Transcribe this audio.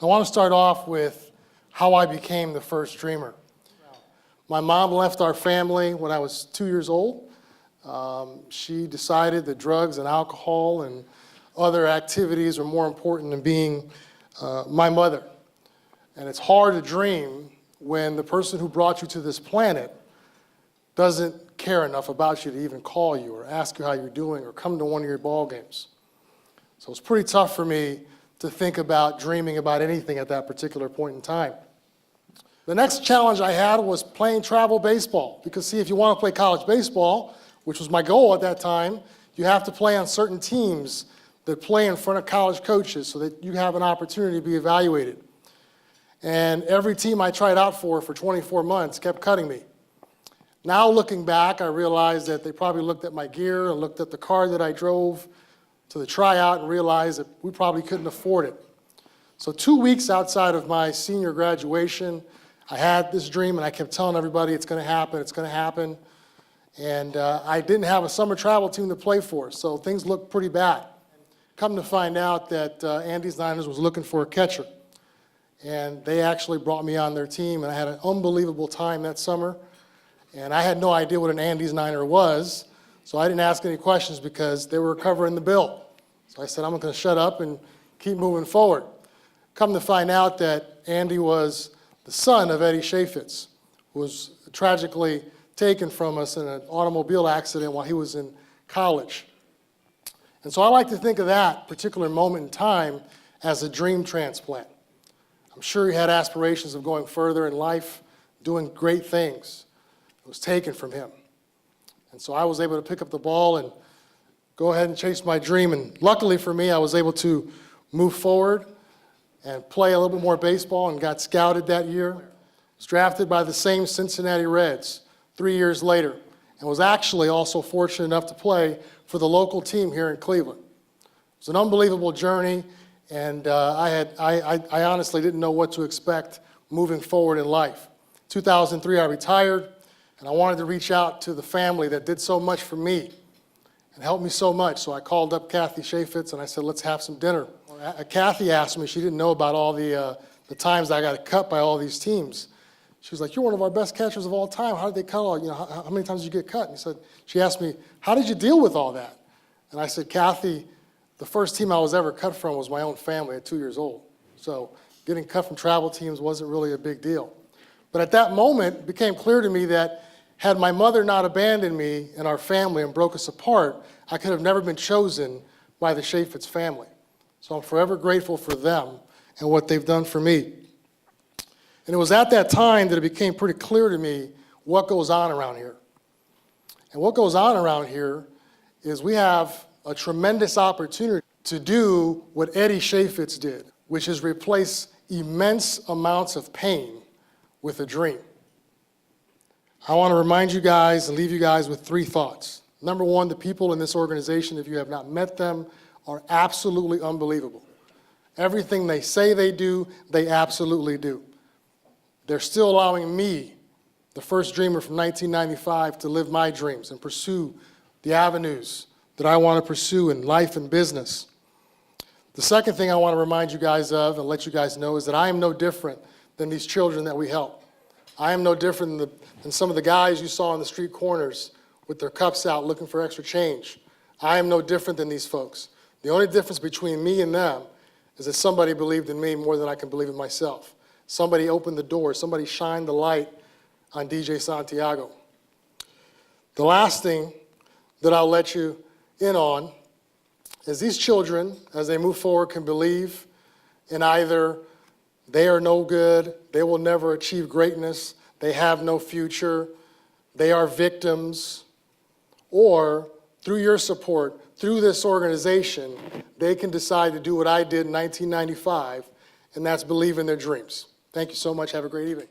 I want to start off with how I became the first dreamer. My mom left our family when I was 2 years old. She decided that drugs and alcohol and other activities were more important than being my mother. And it's hard to dream when the person who brought you to this planet doesn't care enough about you to even call you or ask you how you're doing or come to one of your ball games. So it's pretty tough for me to think about dreaming about anything at that particular point in time. The next challenge I had was playing travel baseball, because see, if you want to play college baseball, which was my goal at that time, you have to play on certain teams that play in front of college coaches so that you have an opportunity to be evaluated. And every team I tried out for 24 months kept cutting me. Now looking back, I realized that they probably looked at my gear and looked at the car that I drove to the tryout and realized that we probably couldn't afford it. So 2 weeks outside of my senior graduation, I had this dream and I kept telling everybody it's going to happen, it's going to happen. And I didn't have a summer travel team to play for, so things looked pretty bad. Come to find out that Andy's Niners was looking for a catcher. And they actually brought me on their team, and I had an unbelievable time that summer. And I had no idea what an Andy's Niner was, so I didn't ask any questions because they were covering the bill. So I said, I'm going to shut up and keep moving forward. Come to find out that Andy was the son of Eddie Chaffetz, who was tragically taken from us in an automobile accident while he was in college. And so I like to think of that particular moment in time as a dream transplant. I'm sure he had aspirations of going further in life, doing great things. It was taken from him. And so I was able to pick up the ball and go ahead and chase my dream. And luckily for me, I was able to move forward and play a little bit more baseball and got scouted that year. Was drafted by the same Cincinnati Reds 3 years later, and was actually also fortunate enough to play for the local team here in Cleveland. It was an unbelievable journey, and I honestly didn't know what to expect moving forward in life. 2003, I retired, and I wanted to reach out to the family that did so much for me and helped me so much. So I called up Kathy Chaffetz and I said, let's have some dinner. Kathy asked me, she didn't know about all the times I got cut by all these teams. She was like, you're one of our best catchers of all time. How did they cut all, how many times did you get cut? And she asked me, how did you deal with all that? And I said, Kathy, the first team I was ever cut from was my own family at 2 years old. So getting cut from travel teams wasn't really a big deal. But at that moment, it became clear to me that had my mother not abandoned me and our family and broke us apart, I could have never been chosen by the Chaffetz family. So I'm forever grateful for them and what they've done for me. And it was at that time that it became pretty clear to me what goes on around here. And what goes on around here is we have a tremendous opportunity to do what Eddie Chaffetz did, which is replace immense amounts of pain with a dream. I want to remind you guys and leave you guys with 3 thoughts. Number 1, the people in this organization, if you have not met them, are absolutely unbelievable. Everything they say they do, they absolutely do. They're still allowing me, the first dreamer from 1995, to live my dreams and pursue the avenues that I want to pursue in life and business. The second thing I want to remind you guys of and let you guys know is that I am no different than these children that we help. I am no different than some of the guys you saw on the street corners with their cups out looking for extra change. I am no different than these folks. The only difference between me and them is that somebody believed in me more than I can believe in myself. Somebody opened the door. Somebody shined the light on DJ Santiago. The last thing that I'll let you in on is these children, as they move forward, can believe in either they are no good, they will never achieve greatness, they have no future, they are victims, or through your support, through this organization, they can decide to do what I did in 1995, and that's believe in their dreams. Thank you so much. Have a great evening.